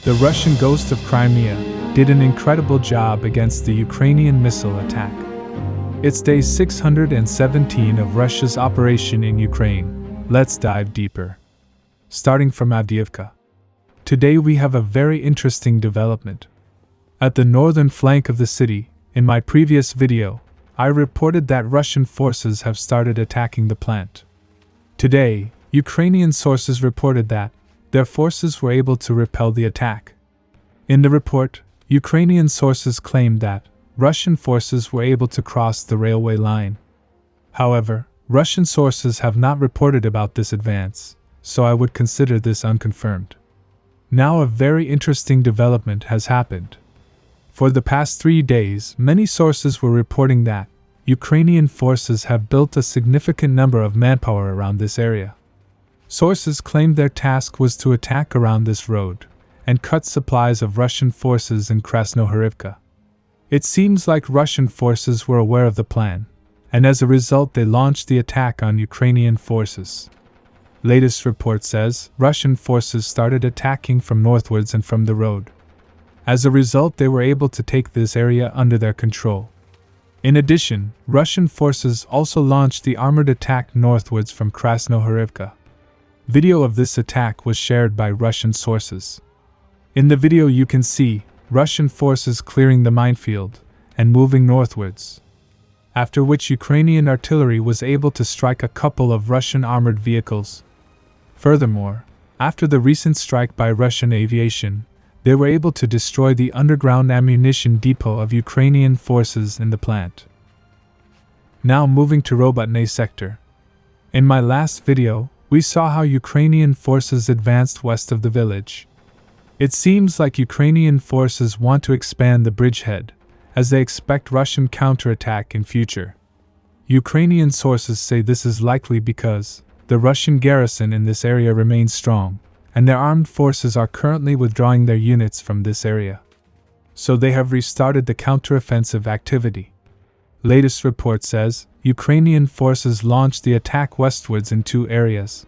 The Russian Ghost of Crimea did an incredible job against the Ukrainian missile attack. It's day 617 of Russia's operation in Ukraine. Let's dive deeper. Starting from Avdiivka. Today we have a very interesting development. At the northern flank of the city, in my previous video, I reported that Russian forces have started attacking the plant. Today, Ukrainian sources reported that their forces were able to repel the attack. In the report, Ukrainian sources claimed that Russian forces were able to cross the railway line. However, Russian sources have not reported about this advance, so I would consider this unconfirmed. Now a very interesting development has happened. For the past 3 days, many sources were reporting that Ukrainian forces have built a significant number of manpower around this area. Sources claimed their task was to attack around this road and cut supplies of Russian forces in Krasnohorivka. It seems like Russian forces were aware of the plan, and as a result they launched the attack on Ukrainian forces. Latest report says Russian forces started attacking from northwards and from the road. As a result, they were able to take this area under their control. In addition, Russian forces also launched the armored attack northwards from Krasnohorivka. Video of this attack was shared by Russian sources. In the video you can see Russian forces clearing the minefield and moving northwards, after which Ukrainian artillery was able to strike a couple of Russian armored vehicles. Furthermore, after the recent strike by Russian aviation, they were able to destroy the underground ammunition depot of Ukrainian forces in the plant. Now moving to Robotny sector. In my last video, we saw how Ukrainian forces advanced west of the village. It seems like Ukrainian forces want to expand the bridgehead, as they expect Russian counterattack in future. Ukrainian sources say this is likely because the Russian garrison in this area remains strong, and their armed forces are currently withdrawing their units from this area. So they have restarted the counteroffensive activity. Latest report says Ukrainian forces launched the attack westwards in 2 areas.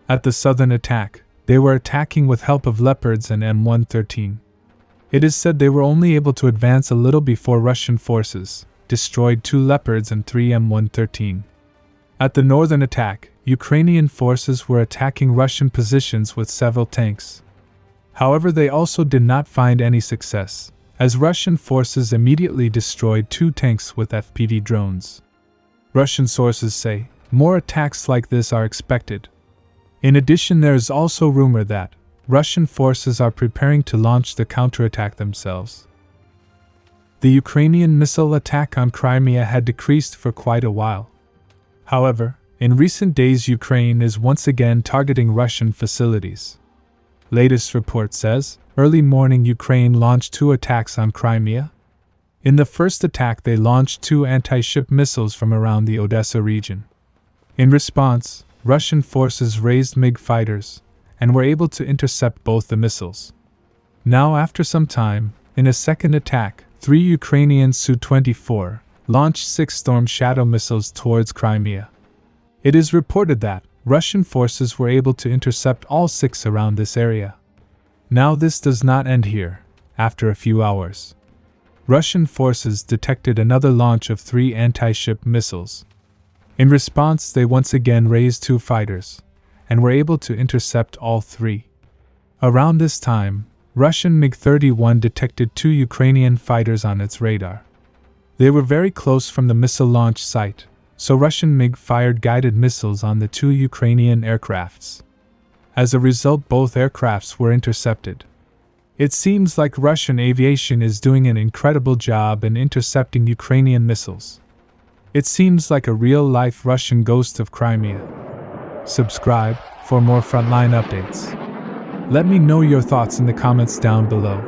At the southern attack, they were attacking with help of Leopards and M113. It is said they were only able to advance a little before Russian forces destroyed 2 Leopards and 3 M113. At the northern attack, Ukrainian forces were attacking Russian positions with several tanks. However, they also did not find any success, as Russian forces immediately destroyed 2 tanks with FPV drones. Russian sources say more attacks like this are expected. In addition, there is also rumor that Russian forces are preparing to launch the counterattack themselves. The Ukrainian missile attack on Crimea had decreased for quite a while. However, in recent days Ukraine is once again targeting Russian facilities. Latest report says, early morning Ukraine launched 2 attacks on Crimea. In the first attack they launched 2 anti-ship missiles from around the Odessa region. In response, Russian forces raised MiG fighters and were able to intercept both the missiles. Now after some time, in a second attack, 3 Ukrainian Su-24 launched 6 Storm Shadow missiles towards Crimea. It is reported that Russian forces were able to intercept all 6 around this area. Now this does not end here. After a few hours, Russian forces detected another launch of 3 anti-ship missiles. In response, they once again raised 2 fighters and were able to intercept all 3. Around this time, Russian MiG-31 detected 2 Ukrainian fighters on its radar. They were very close from the missile launch site, so Russian MiG fired guided missiles on the 2 Ukrainian aircrafts. As a result, both aircrafts were intercepted. It seems like Russian aviation is doing an incredible job in intercepting Ukrainian missiles. It seems like a real-life Russian ghost of Crimea. Subscribe for more frontline updates. Let me know your thoughts in the comments down below.